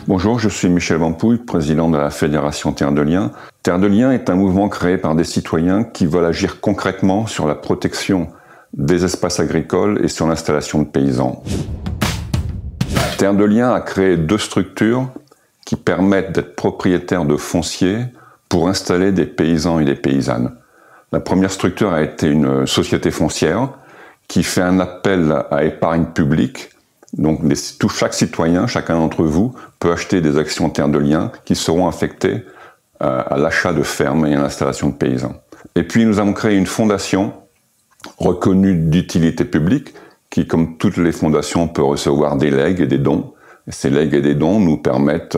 Bonjour, je suis Michel Vampouille, président de la Fédération Terre de Liens. Terre de Liens est un mouvement créé par des citoyens qui veulent agir concrètement sur la protection des espaces agricoles et sur l'installation de paysans. Terre de Liens a créé deux structures qui permettent d'être propriétaires de foncier pour installer des paysans et des paysannes. La première structure a été une société foncière qui fait un appel à épargne publique. Donc chaque citoyen, chacun d'entre vous, peut acheter des actions Terre de Liens qui seront affectées à l'achat de fermes et à l'installation de paysans. Et puis nous avons créé une fondation reconnue d'utilité publique qui, comme toutes les fondations, peut recevoir des legs et des dons. Et ces legs et des dons nous permettent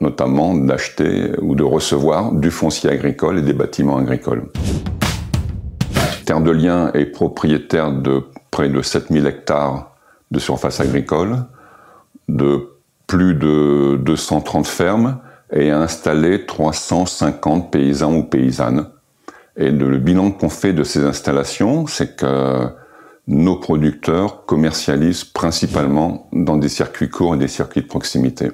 notamment d'acheter ou de recevoir du foncier agricole et des bâtiments agricoles. Terre de Liens est propriétaire de près de 7000 hectares de surface agricole, de plus de 230 fermes et a installé 350 paysans ou paysannes. Et le bilan qu'on fait de ces installations, c'est que nos producteurs commercialisent principalement dans des circuits courts et des circuits de proximité.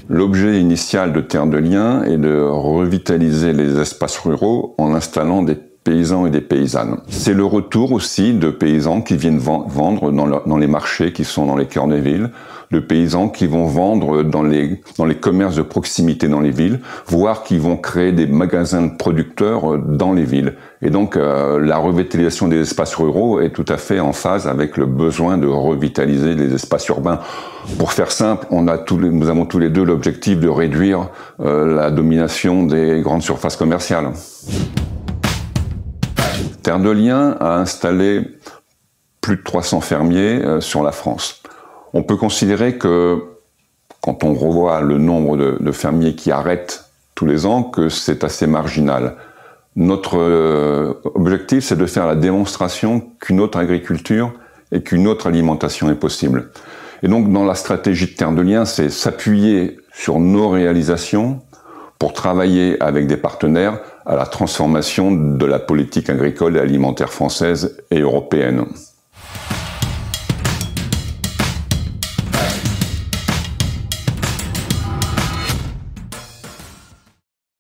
L'objet initial de Terre de Liens est de revitaliser les espaces ruraux en installant des paysans et des paysannes. C'est le retour aussi de paysans qui viennent vendre dans les marchés qui sont dans les cœurs des villes, de paysans qui vont vendre dans les commerces de proximité dans les villes, voire qui vont créer des magasins de producteurs dans les villes. Et donc la revitalisation des espaces ruraux est tout à fait en phase avec le besoin de revitaliser les espaces urbains. Pour faire simple, nous avons tous les deux l'objectif de réduire la domination des grandes surfaces commerciales. Terre de Liens a installé plus de 300 fermiers sur la France. On peut considérer que, quand on revoit le nombre de fermiers qui arrêtent tous les ans, que c'est assez marginal. Notre objectif, c'est de faire la démonstration qu'une autre agriculture et qu'une autre alimentation est possible. Et donc, dans la stratégie de Terre de Liens, c'est s'appuyer sur nos réalisations pour travailler avec des partenaires à la transformation de la politique agricole et alimentaire française et européenne.